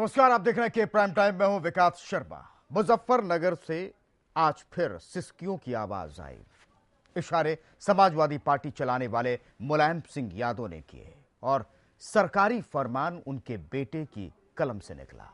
नमस्कार, आप देख रहे हैं के प्राइम टाइम। मैं हूं विकास शर्मा। मुजफ्फरनगर से आज फिर सिसकियों की आवाज आई। इशारे समाजवादी पार्टी चलाने वाले मुलायम सिंह यादव ने किए और सरकारी फरमान उनके बेटे की कलम से निकला।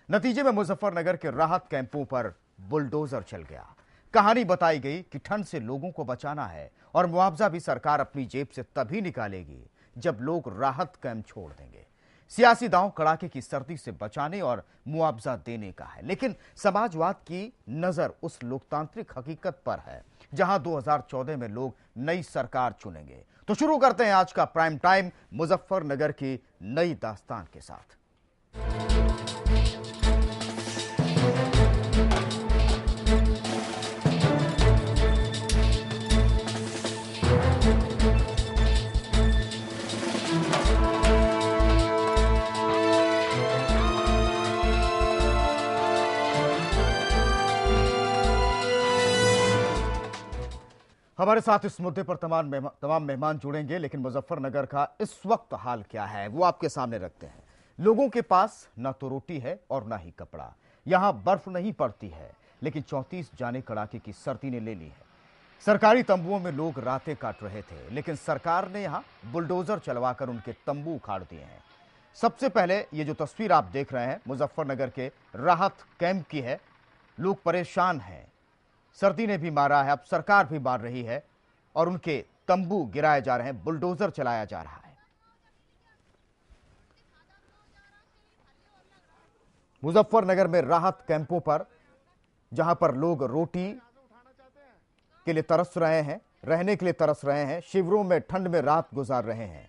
नतीजे में मुजफ्फरनगर के राहत कैंपों पर बुलडोजर चल गया। कहानी बताई गई कि ठंड से लोगों को बचाना है और मुआवजा भी सरकार अपनी जेब से तभी निकालेगी जब लोग राहत कैंप छोड़ देंगे। सियासी दांव कड़ाके की सर्दी से बचाने और मुआवजा देने का है, लेकिन समाजवाद की नजर उस लोकतांत्रिक हकीकत पर है जहां 2014 में लोग नई सरकार चुनेंगे। तो शुरू करते हैं आज का प्राइम टाइम मुजफ्फरनगर की नई दास्तान के साथ। हमारे साथ इस मुद्दे पर तमाम मेहमान जुड़ेंगे, लेकिन मुजफ्फरनगर का इस वक्त हाल क्या है वो आपके सामने रखते हैं। लोगों के पास ना तो रोटी है और ना ही कपड़ा। यहां बर्फ नहीं पड़ती है, लेकिन 34 जाने कड़ाके की सर्दी ने ले ली है। सरकारी तंबुओं में लोग रातें काट रहे थे, लेकिन सरकार ने यहां बुलडोजर चलवाकर उनके तंबू उखाड़ दिए हैं। सबसे पहले ये जो तस्वीर आप देख रहे हैं मुजफ्फरनगर के राहत कैंप की है। लोग परेशान हैं, सर्दी ने भी मारा है, अब सरकार भी मार रही है और उनके तंबू गिराए जा रहे हैं, बुलडोजर चलाया जा रहा है। मुजफ्फरनगर में राहत कैंपों पर जहां पर लोग रोटी के लिए तरस रहे हैं, रहने के लिए तरस रहे हैं, शिविरों में ठंड में रात गुजार रहे हैं।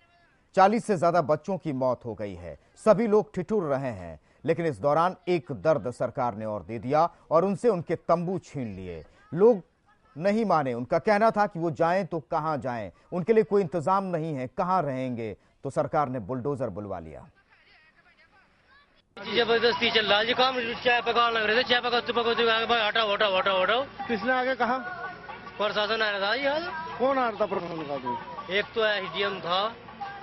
40 से ज्यादा बच्चों की मौत हो गई है। सभी लोग ठिठुर रहे हैं, लेकिन इस दौरान एक दर्द सरकार ने और दे दिया और उनसे उनके तंबू छीन लिए। लोग नहीं माने। उनका कहना था कि वो जाएं तो कहां जाएं, उनके लिए कोई इंतजाम नहीं है, कहां रहेंगे। तो सरकार ने बुलडोजर बुलवा लिया। जबरदस्ती चल रहा है जी काम। चाय पकाने लग रहे थे, चाय पका हटाओ हटाओ हटाओ हटाओ। किसने आगे कहा? प्रशासन आया था जी। आज कौन आ रहा था प्रशासन का? एक तो एसडीएम था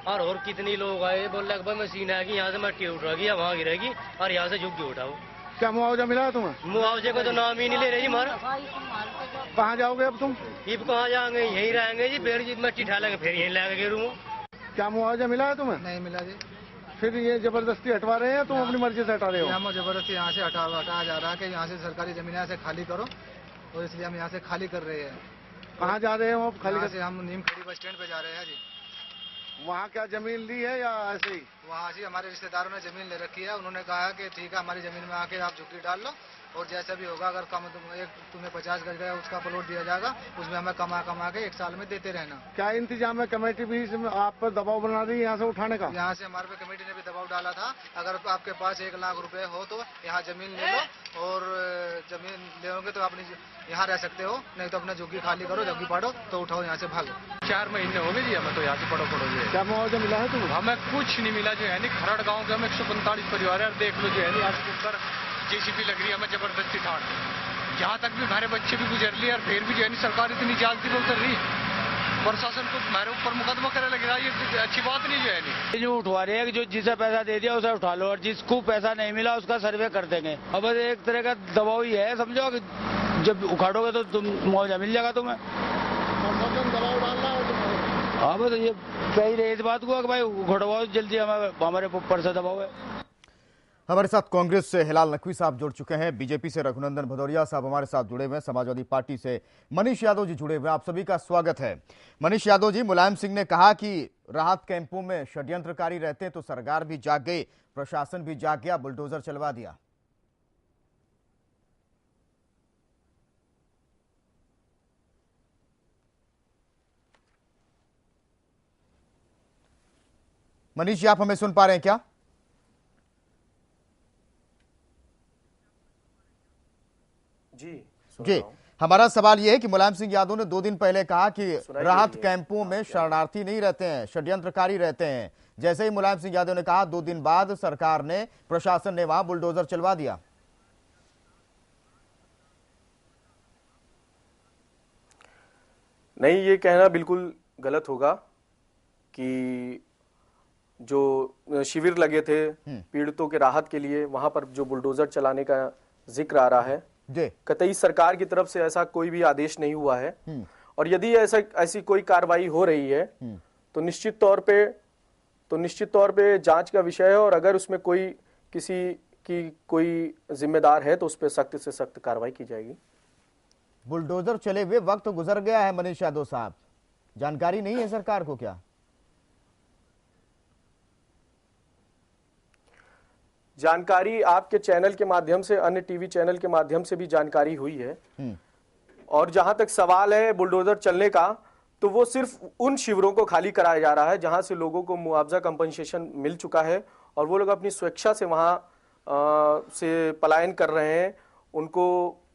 और कितनी लोग आए। बोल रहे भाई मशीन आएगी, यहाँ से मट्टी उठ रही है, वहाँ गिरेगी और यहाँ से झुग्गी उठाओ। क्या मुआवजा मिला है तुम्हें? मुआवजे को तो नाम ही नहीं ले रहे जी हमारा। कहाँ जाओगे अब तुम? अब कहाँ जाएंगे, यहीं रहेंगे जी। फिर जी मट्टी ढालेंगे, फिर यहीं लगेंगे रूम। क्या मुआवजा मिला है तुम्हें? नहीं मिला जी। फिर ये जबरदस्ती हटवा रहे हैं, तुम अपनी मर्जी से हटा रहे हो? हम जबरदस्ती यहाँ से हटाया जा रहा है कि यहाँ से सरकारी जमीन यहाँ से खाली करो, और इसलिए हम यहाँ से खाली कर रहे हैं। कहाँ जा रहे हो अब? खाली से हम नीम खड़ी बस स्टैंड पे जा रहे हैं जी। वहाँ क्या जमीन ली है या ऐसे ही? वहाँ से हमारे रिश्तेदारों ने जमीन ले रखी है। उन्होंने कहा कि ठीक है, हमारी जमीन में आके आप झुग्गी डाल लो और जैसा भी होगा, अगर कम तुम्हें 50 गज का उसका प्लॉट दिया जाएगा, उसमें हमें कमा के 1 साल में देते रहना। क्या इंतजाम है? कमेटी भी इसमें आप पर दबाव बना रही है यहाँ से उठाने का? यहाँ से हमारे पे कमेटी ने भी दबाव डाला था, अगर आपके पास 1 लाख रुपए हो तो यहाँ जमीन ले लो, और जमीन लेोगे तो अपनी यहाँ रह सकते हो, नहीं तो अपना झुग्गी खाली करो, झुग्गी पाड़ो तो उठाओ, यहाँ से भागो। 4 महीने हो गए जी हमें तो यहाँ से पड़ो जी। क्या मुआवजा मिला है तुम्हें? हमें कुछ नहीं मिला जो है नहीं। खरड़ गांव के हमें 145 परिवार है, और देख लो जो है नहीं, आज ऊपर जेसीबी लग रही है हमें जबरदस्ती ठाड़। यहाँ तक भी हमारे बच्चे भी गुजर लिए, और फिर भी जो है नहीं सरकार इतनी जालती में उतर रही। प्रशासन को हमारे ऊपर मुकदमा करने लगेगा, ये अच्छी बात नहीं जो है नहीं। जो उठवा रहे हैं कि जो जिसे पैसा दे दिया उसे उठा लो, और जिसको पैसा नहीं मिला उसका सर्वे कर देंगे। अब एक तरह का दबाव ही है, समझो कि जब उखाड़ोगे तो तुम मुआवजा मिल जाएगा तुम्हें। दबाव डाल रहा है? हाँ, बस ये कही रहे इस बात को कि भाई उखड़वाओ जल्दी, हमारे ऊपर से दबाव है। हमारे साथ कांग्रेस से हिलाल नकवी साहब जुड़ चुके हैं, बीजेपी से रघुनंदन भदौरिया साहब हमारे साथ जुड़े हुए हैं, समाजवादी पार्टी से मनीष यादव जी जुड़े हुए हैं। आप सभी का स्वागत है। मनीष यादव जी, मुलायम सिंह ने कहा कि राहत कैंपों में षड्यंत्रकारी रहते हैं, तो सरकार भी जाग गई, प्रशासन भी जाग गया, बुलडोजर चलवा दिया। मनीष जी, आप हमें सुन पा रहे हैं क्या? जी, हमारा सवाल यह है कि मुलायम सिंह यादव ने 2 दिन पहले कहा कि राहत कैंपों में शरणार्थी नहीं रहते हैं, षड्यंत्रकारी रहते हैं। जैसे ही मुलायम सिंह यादव ने कहा, 2 दिन बाद सरकार ने, प्रशासन ने वहां बुलडोजर चलवा दिया। नहीं, ये कहना बिल्कुल गलत होगा कि जो शिविर लगे थे पीड़ितों के राहत के लिए, वहां पर जो बुलडोजर चलाने का जिक्र आ रहा है, कतई सरकार की तरफ से ऐसा कोई भी आदेश नहीं हुआ है। और यदि ऐसी कोई कार्रवाई हो रही है तो निश्चित तौर पे जांच का विषय है, और अगर उसमें किसी की कोई जिम्मेदार है तो उस पर सख्त से सख्त कार्रवाई की जाएगी। बुलडोजर चले हुए वक्त गुजर गया है मनीष यादव साहब, जानकारी नहीं है सरकार को क्या? जानकारी आपके चैनल के माध्यम से, अन्य टीवी चैनल के माध्यम से भी जानकारी हुई है। और जहां तक सवाल है बुलडोजर चलने का, तो वो सिर्फ उन शिविरों को खाली कराया जा रहा है जहां से लोगों को मुआवजा कंपनसेशन मिल चुका है और वो लोग अपनी स्वेच्छा से वहां से पलायन कर रहे हैं। उनको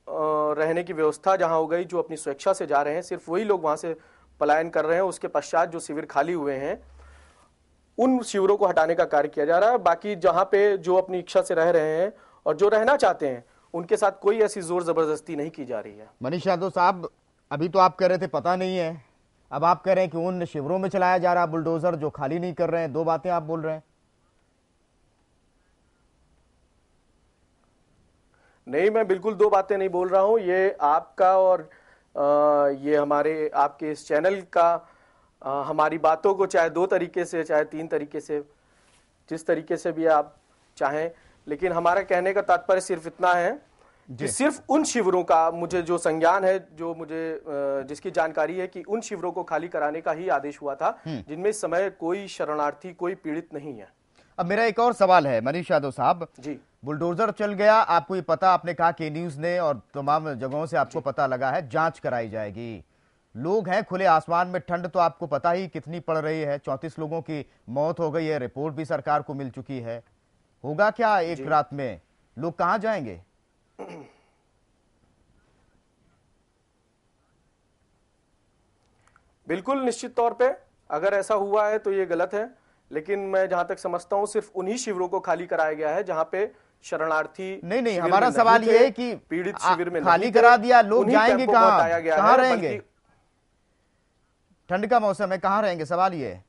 रहने की व्यवस्था जहां हो गई, जो अपनी स्वेच्छा से जा रहे हैं, सिर्फ वही लोग वहां से पलायन कर रहे हैं। उसके पश्चात जो शिविर खाली हुए हैं उन शिविरों को हटाने का कार्य किया जा रहा है। बाकी जहां पे जो अपनी इच्छा से रह रहे हैं और जो रहना चाहते हैं, उनके साथ कोई ऐसी जोर जबरदस्ती नहीं की जा रही है। मनीष यादव साहब, अभी तो आप कह रहे थे पता नहीं है, अब आप कह रहे हैं कि उन शिविरों में चलाया जा रहा बुलडोजर जो खाली नहीं कर रहे हैं। दो बातें आप बोल रहे हैं। नहीं, मैं बिल्कुल दो बातें नहीं बोल रहा हूं। ये आपका और ये हमारे आपके इस चैनल का हमारी बातों को चाहे दो तरीके से, चाहे तीन तरीके से, जिस तरीके से भी आप चाहें, लेकिन हमारा कहने का तात्पर्य सिर्फ इतना है कि सिर्फ उन शिविरों का मुझे जो संज्ञान है, जो मुझे जिसकी जानकारी है कि उन शिविरों को खाली कराने का ही आदेश हुआ था, जिनमें इस समय कोई शरणार्थी, कोई पीड़ित नहीं है। अब मेरा एक और सवाल है मनीष यादव साहब जी, बुलडोजर चल गया, आपको ये पता, आपने कहा कि न्यूज ने और तमाम जगहों से आपको पता लगा है, जांच कराई जाएगी। लोग हैं खुले आसमान में, ठंड तो आपको पता ही कितनी पड़ रही है, 34 लोगों की मौत हो गई है, रिपोर्ट भी सरकार को मिल चुकी है। होगा क्या एक रात में? लोग कहां जाएंगे? बिल्कुल निश्चित तौर पे अगर ऐसा हुआ है तो ये गलत है, लेकिन मैं जहां तक समझता हूं सिर्फ उन्हीं शिविरों को खाली कराया गया है जहां पे शरणार्थी नहीं, हमारा सवाल ये है कि पीड़ित शिविर में खाली करा दिया, लोग जाएंगे कहां रहेंगे? ठंड का मौसम है, कहां रहेंगे? सवाल ये है।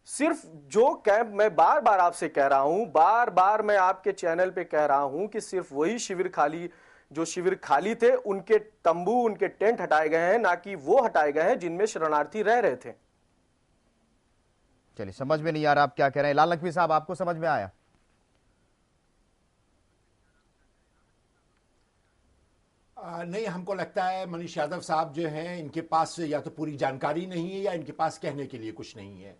सिर्फ जो कैंप, मैं बार बार आपसे कह रहा हूं, बार बार मैं आपके चैनल पे कह रहा हूं कि सिर्फ वही शिविर खाली, जो शिविर खाली थे उनके तंबू, उनके टेंट हटाए गए हैं, ना कि वो हटाए गए हैं जिनमें शरणार्थी रह रहे थे। चलिए, समझ में नहीं आ रहा आप क्या कह रहे हैं। लाल नकवी साहब, आपको समझ में आया? नहीं, हमको लगता है मनीष यादव साहब जो हैं, इनके पास या तो पूरी जानकारी नहीं है या इनके पास कहने के लिए कुछ नहीं है।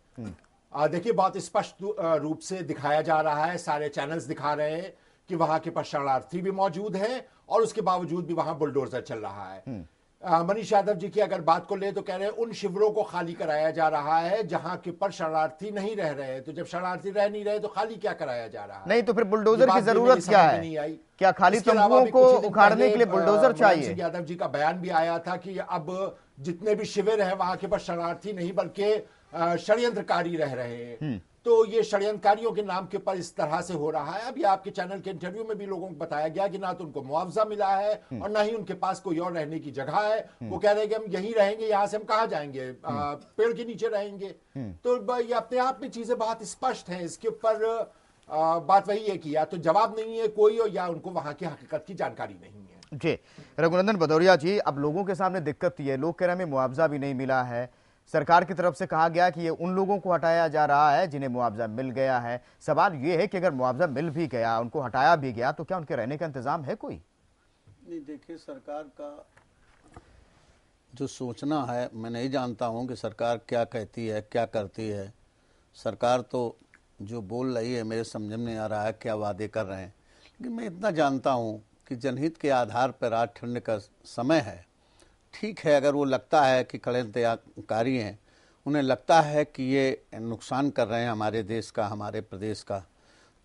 देखिए, बहुत स्पष्ट रूप से दिखाया जा रहा है, सारे चैनल्स दिखा रहे हैं कि वहां के पास शरणार्थी भी मौजूद है और उसके बावजूद भी वहां बुलडोजर चल रहा है। मनीष यादव जी की अगर बात को ले तो कह रहे हैं उन शिविरों को खाली कराया जा रहा है जहां के पर शरणार्थी नहीं रह रहे हैं। तो जब शरणार्थी रह नहीं रहे तो खाली क्या कराया जा रहा है? नहीं तो फिर बुलडोजर की जरूरत क्या है? क्या खाली तंबुओं को उखाड़ने के लिए बुलडोजर चाहिए? यादव जी का बयान भी आया था कि अब जितने भी शिविर है वहां के पर शरणार्थी नहीं बल्कि षड्यंत्रकारी रह रहे हैं। तो ये षड्यंत्रकारियों के नाम के ऊपर इस तरह से हो रहा है। अभी आपके चैनल के इंटरव्यू में भी लोगों को बताया गया कि ना तो उनको मुआवजा मिला है और ना ही उनके पास कोई और रहने की जगह है। वो कह रहे हैं कि हम यहीं रहेंगे, यहां से हम कहां जाएंगे, पेड़ के नीचे रहेंगे। तो ये अपने आप में चीजें बहुत स्पष्ट हैं। इसके ऊपर बात वही है कि या तो जवाब नहीं है कोई, या उनको वहां की हकीकत की जानकारी नहीं है। जी, रघुनंदन भदौरिया जी, अब लोगों के सामने दिक्कत ये, लोग कह रहे हैं हमें मुआवजा भी नहीं मिला है। सरकार की तरफ से कहा गया कि ये उन लोगों को हटाया जा रहा है जिन्हें मुआवजा मिल गया है। सवाल ये है कि अगर मुआवजा मिल भी गया, उनको हटाया भी गया, तो क्या उनके रहने का इंतजाम है कोई? नहीं, देखिए, सरकार का जो सोचना है, मैं नहीं जानता हूं कि सरकार क्या कहती है, क्या करती है। सरकार तो जो बोल रही है मेरे समझ में नहीं आ रहा है क्या वादे कर रहे हैं। लेकिन मैं इतना जानता हूं कि जनहित के आधार पर आज ठंड का समय है। ठीक है, अगर वो लगता है कि षड्यंत्रकारी हैं, उन्हें लगता है कि ये नुकसान कर रहे हैं हमारे देश का, हमारे प्रदेश का,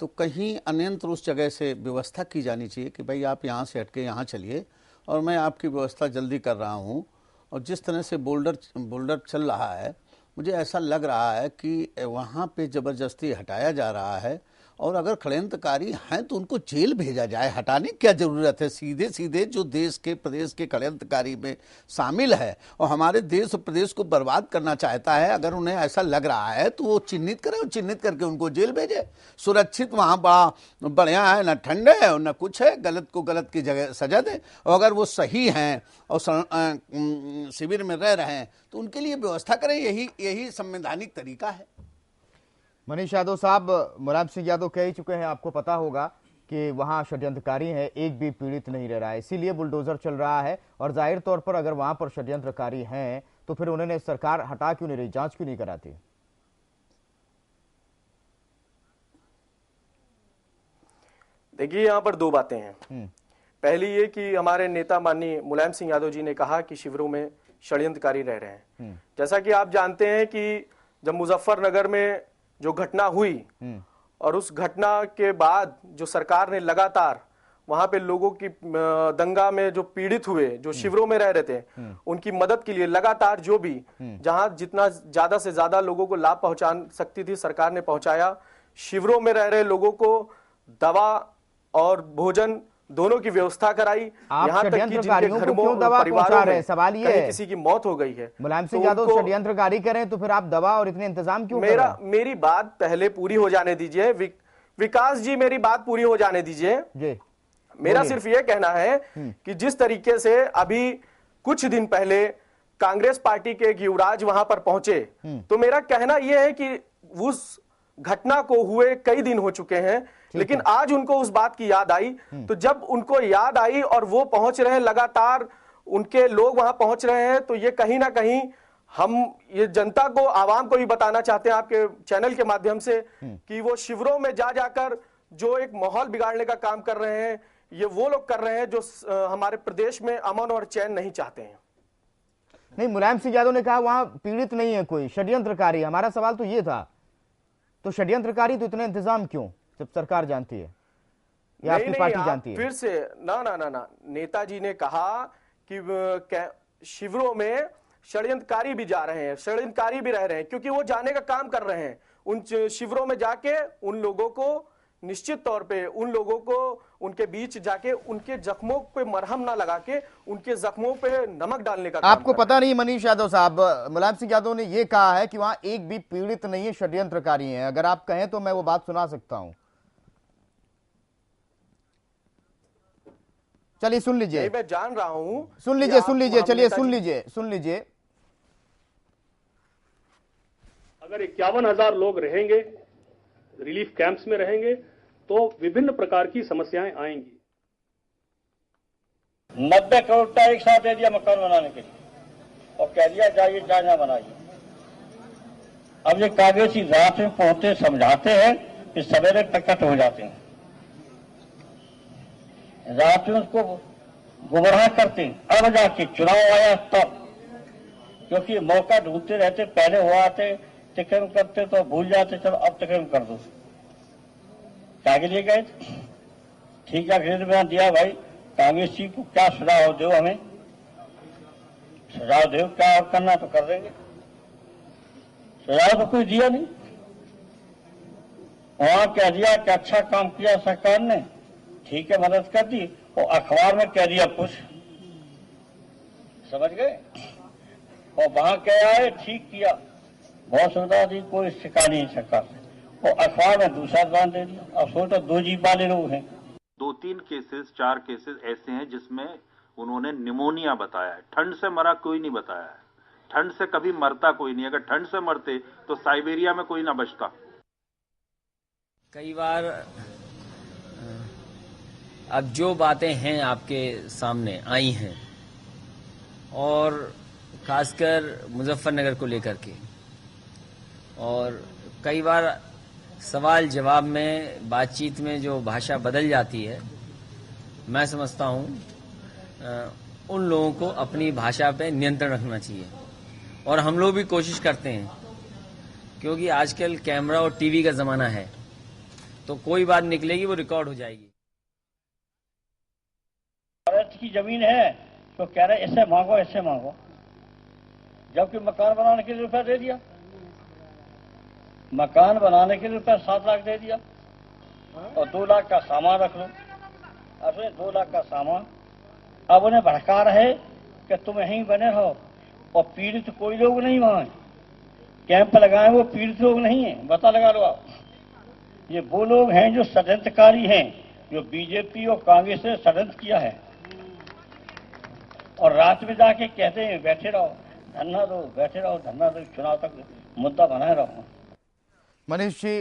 तो कहीं अन्यंत्र उस जगह से व्यवस्था की जानी चाहिए कि भाई आप यहाँ से हटके यहाँ चलिए और मैं आपकी व्यवस्था जल्दी कर रहा हूँ। और जिस तरह से बोल्डर चल रहा है, मुझे ऐसा लग रहा है कि वहाँ पे ज़बरदस्ती हटाया जा रहा है और अगर षड्यंत्रकारी हैं तो उनको जेल भेजा जाए, हटाने की क्या जरूरत है। सीधे सीधे जो देश के प्रदेश के षड्यंत्रकारी में शामिल है और हमारे देश और प्रदेश को बर्बाद करना चाहता है, अगर उन्हें ऐसा लग रहा है तो वो चिन्हित करें और चिन्हित करके उनको जेल भेजे। सुरक्षित वहाँ बड़ा बढ़िया है, न ठंडे है और न कुछ है, गलत को गलत की जगह सजा दे। और अगर वो सही हैं और शिविर में रह रहे हैं तो उनके लिए व्यवस्था करें, यही संवैधानिक तरीका है। मनीष यादव साहब, मुलायम सिंह यादव कह ही चुके हैं, आपको पता होगा कि वहां षड्यंत्रकारी हैं, एक भी पीड़ित नहीं रह रहा है, इसीलिए बुलडोजर चल रहा है। और जाहिर तौर पर अगर वहां पर षड्यंत्रकारी हैं तो फिर उन्होंने सरकार हटा क्यों नहीं रही, जांच क्यों नहीं कराती? देखिए, यहाँ पर दो बातें हैं। पहली ये कि हमारे नेता माननीय मुलायम सिंह यादव जी ने कहा कि शिविरों में षड्यंत्रकारी रह रहे हैं। जैसा कि आप जानते हैं कि जब मुजफ्फरनगर में जो घटना हुई और उस घटना के बाद जो सरकार ने लगातार वहां पे लोगों की दंगा में जो पीड़ित हुए, जो शिविरों में रह रहे थे, उनकी मदद के लिए लगातार जो भी जहां जितना ज्यादा से ज्यादा लोगों को लाभ पहुंचा सकती थी सरकार ने पहुंचाया। शिविरों में रह रहे लोगों को दवा और भोजन दोनों की व्यवस्था कराई। यहाँ तक कि जिनके घर में परिवारों में सवाल ये है किसी की मौत हो गई है, मुलायम सिंह यादव षड्यंत्रकारी करें तो फिर आप दवा और इतने इंतजाम क्यों कर रहे हैं? मेरी बात पहले पूरी हो जाने दीजिए विकास जी, मेरी बात पूरी हो जाने दीजिए जी। मेरा सिर्फ ये कहना है कि जिस तरीके से अभी कुछ दिन पहले कांग्रेस पार्टी के युवराज वहां पर पहुंचे, तो मेरा कहना यह है कि उस घटना को हुए कई दिन हो चुके हैं, लेकिन आज उनको उस बात की याद आई। तो जब उनको याद आई और वो पहुंच रहे हैं, लगातार उनके लोग वहां पहुंच रहे हैं, तो ये कहीं ना कहीं हम ये जनता को, आवाम को भी बताना चाहते हैं आपके चैनल के माध्यम से कि वो शिविरों में जाकर जो एक माहौल बिगाड़ने का काम कर रहे हैं, ये वो लोग कर रहे हैं जो हमारे प्रदेश में अमन और चैन नहीं चाहते हैं। नहीं, मुलायम सिंह यादव ने कहा वहां पीड़ित नहीं है कोई, षड्यंत्रकारी। हमारा सवाल तो ये था, तो षड्यंत्रकारी तो इतने इंतजाम क्यों, जब सरकार जानती है या आपकी पार्टी जानती है? फिर से ना, नेताजी ने कहा कि शिविरों में षड्यंत्रकारी भी जा रहे हैं, षड्यंत्रकारी भी रह रहे हैं, क्योंकि वो जाने का काम कर रहे हैं। उन शिविरों में जाके उन लोगों को निश्चित तौर पे उनके बीच जाके उनके जख्मों पे मरहम ना लगा के उनके जख्मों पे नमक डालने का आपको पता नहीं मनीष यादव साहब, मुलायम सिंह यादव ने ये कहा है कि वहां एक भी पीड़ित नहीं है, षड्यंत्रकारी हैं। अगर आप कहें तो मैं वो बात सुना सकता हूं। चलिए सुन लीजिए। मैं जान रहा हूं, सुन लीजिए, चलिए सुन लीजिए। अगर 51,000 लोग रहेंगे, रिलीफ कैंप्स में रहेंगे, तो विभिन्न प्रकार की समस्याएं आएंगी। 90 करोड़ का एक साथ दे दिया मकान बनाने के लिए और कह दिया जाइए जहाँ बनाइए। अब ये कागजी रात में पहुंचते समझाते हैं कि सवेरे प्रकट हो जाते हैं, रात में उसको गुमराह करते हैं। अब जाके चुनाव आया तब, क्योंकि मौका ढूंढते रहते, पहले हुआ आते टिकम करते तो भूल जाते, चलो अब टिकम कर दो। क्या लिए गए? ठीक है, खरीद बयान दिया भाई, कांग्रेस जी को क्या सुझाव दो, हमें सुझाव दो, क्या करना तो कर देंगे। सुझाव तो कोई दिया नहीं। वहां कह दिया कि अच्छा काम किया सरकार ने, ठीक है मदद कर दी, और अखबार में कह दिया कुछ, समझ गए। और वहां कह आए ठीक किया, बहुत सुविधा दी, कोई शिकायत नहीं सरकार से, और अखबार में दूसरा बयान दे दिया। अब सोचो 2 जीप वाले लोग हैं। 2-3 केसेस 4 केसेस ऐसे हैं जिसमें उन्होंने निमोनिया बताया है। ठंड से मरा कोई नहीं बताया है, ठंड से कभी मरता कोई नहीं। अगर ठंड से मरते तो साइबेरिया में कोई ना बचता। कई बार अब जो बातें हैं आपके सामने आई हैं, और खासकर मुजफ्फरनगर को लेकर के, और कई बार सवाल जवाब में, बातचीत में जो भाषा बदल जाती है, मैं समझता हूँ उन लोगों को अपनी भाषा पे नियंत्रण रखना चाहिए। और हम लोग भी कोशिश करते हैं, क्योंकि आजकल कैमरा और टीवी का ज़माना है, तो कोई बात निकलेगी वो रिकॉर्ड हो जाएगी। भारत की जमीन है तो कह रहे ऐसे मांगो ऐसे मांगो, जबकि मकान बनाने के लिए रुपया दे दिया, मकान बनाने के लिए रुपया 7 लाख दे दिया, और 2 लाख का सामान रख लो। अब 2 लाख का सामान, अब उन्हें भड़का रहे कि तुम यहीं बने रहो, और पीड़ित कोई लोग नहीं वहां कैंप लगाए, वो पीड़ित लोग नहीं है, पता लगा लो आप। ये वो लोग हैं जो षड्यंत्रकारी हैं, जो बीजेपी और कांग्रेस ने षड्यंत्र किया है, और रात में जाके कहते हैं बैठे रहो धरना दो, बैठे रहो धरना दो, चुनाव तक मुद्दा बनाए रहो। मनीष जी,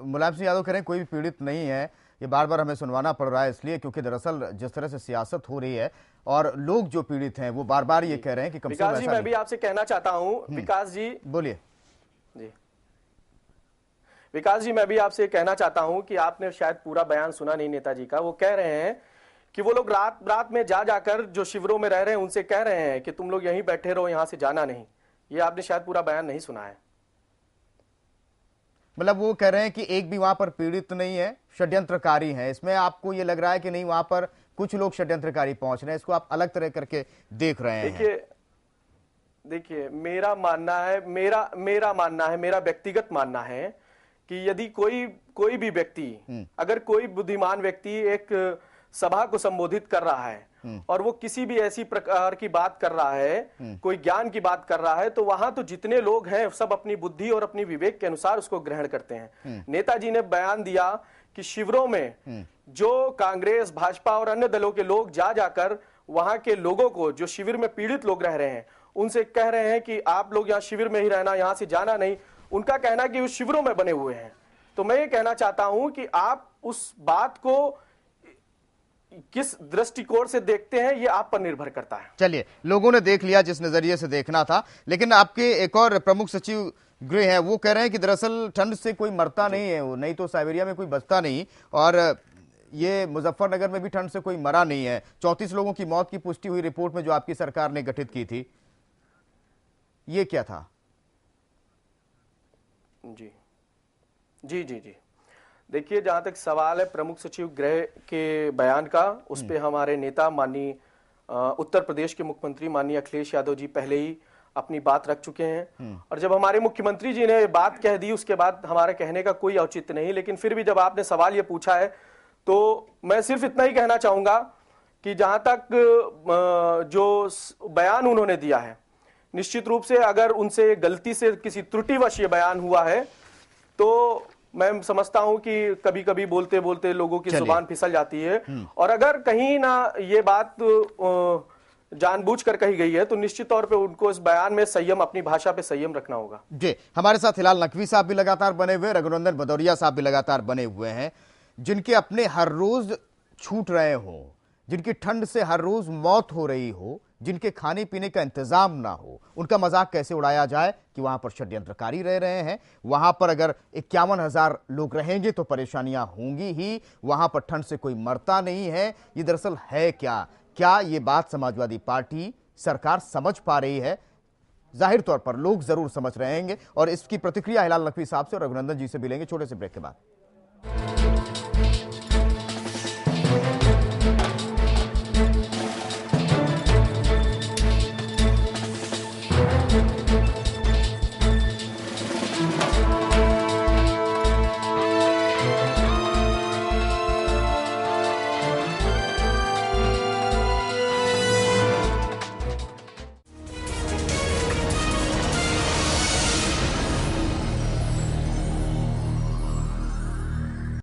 मुलायम सिंह यादव कह रहे हैं कोई भी पीड़ित नहीं है, ये बार बार हमें सुनवाना पड़ रहा है इसलिए क्योंकि दरअसल जिस तरह से सियासत हो रही है और लोग जो पीड़ित हैं वो बार बार ये कह रहे हैं कि कम से कम विकास जी, मैं भी आपसे कहना चाहता हूं, विकास जी बोलिए जी। विकास जी, मैं भी आपसे कहना चाहता हूं कि आपने शायद पूरा बयान सुना नहीं नेताजी का। वो कह रहे हैं कि वो लोग रात रात में जाकर जो शिविरों में रह रहे हैं उनसे कह रहे हैं कि तुम लोग यहीं बैठे रहो, यहां से जाना नहीं। ये आपने शायद पूरा बयान नहीं सुना है। मतलब वो कह रहे हैं कि एक भी वहां पर पीड़ित नहीं है, षड्यंत्रकारी हैं। इसमें आपको ये लग रहा है कि नहीं, वहां पर कुछ लोग षड्यंत्रकारी पहुंच रहे हैं, इसको आप अलग तरह करके देख रहे हैं? देखिए, मेरा मानना है, मेरा व्यक्तिगत मानना है कि यदि कोई भी व्यक्ति, अगर कोई बुद्धिमान व्यक्ति एक सभा को संबोधित कर रहा है और वो किसी भी ऐसी प्रकार की बात कर रहा है, कोई ज्ञान की बात कर रहा है, तो वहां तो जितने लोग हैं सब अपनी बुद्धि और अपनी विवेक के अनुसार उसको ग्रहण करते हैं। नेताजी ने बयान दिया कि शिविरों में जो कांग्रेस, भाजपा और अन्य दलों के लोग जाकर वहां के लोगों को, जो शिविर में पीड़ित लोग रह रहे हैं, उनसे कह रहे हैं कि आप लोग यहाँ शिविर में ही रहना, यहां से जाना नहीं। उनका कहना कि वो शिविरों में बने हुए हैं। तो मैं ये कहना चाहता हूं कि आप उस बात को किस दृष्टिकोण से देखते हैं, ये आप पर निर्भर करता है। चलिए, लोगों ने देख लिया जिस नजरिए से देखना था, लेकिन आपके एक और प्रमुख सचिव गृह हैं, वो कह रहे हैं कि दरअसल ठंड से कोई मरता नहीं है, नहीं तो साइबेरिया में कोई बचता नहीं, और ये मुजफ्फरनगर में भी ठंड से कोई मरा नहीं है। 34 लोगों की मौत की पुष्टि हुई रिपोर्ट में जो आपकी सरकार ने गठित की थी। ये क्या था? जी जी जी जी देखिए, जहां तक सवाल है प्रमुख सचिव गृह के बयान का, उस पे हमारे नेता माननीय उत्तर प्रदेश के मुख्यमंत्री माननीय अखिलेश यादव जी पहले ही अपनी बात रख चुके हैं, और जब हमारे मुख्यमंत्री जी ने बात कह दी उसके बाद हमारे कहने का कोई औचित्य नहीं। लेकिन फिर भी जब आपने सवाल ये पूछा है तो मैं सिर्फ इतना ही कहना चाहूंगा कि जहां तक जो बयान उन्होंने दिया है, निश्चित रूप से अगर उनसे गलती से किसी त्रुटिवश ये बयान हुआ है तो मैं समझता हूं कि कभी कभी बोलते बोलते लोगों की जुबान फिसल जाती है, और अगर कहीं ना ये बात जानबूझकर कही गई है तो निश्चित तौर पे उनको इस बयान में संयम, अपनी भाषा पे संयम रखना होगा। जी, हमारे साथ हिलाल नकवी साहब भी लगातार बने हुए, रघुनंदन भदौरिया साहब भी लगातार बने हुए हैं, जिनके अपने हर रोज छूट रहे हो, जिनकी ठंड से हर रोज मौत हो रही हो, जिनके खाने पीने का इंतजाम ना हो, उनका मजाक कैसे उड़ाया जाए कि वहां पर षड्यंत्रकारी रह रहे हैं। वहां पर अगर 51,000 लोग रहेंगे तो परेशानियां होंगी ही, वहां पर ठंड से कोई मरता नहीं है। ये दरअसल है क्या ये बात समाजवादी पार्टी सरकार समझ पा रही है? जाहिर तौर पर लोग जरूर समझ रहे हैं, और इसकी प्रतिक्रिया हिलाल नकवी साहब से और रघुनंदन जी से भी लेंगे छोटे से ब्रेक के बाद।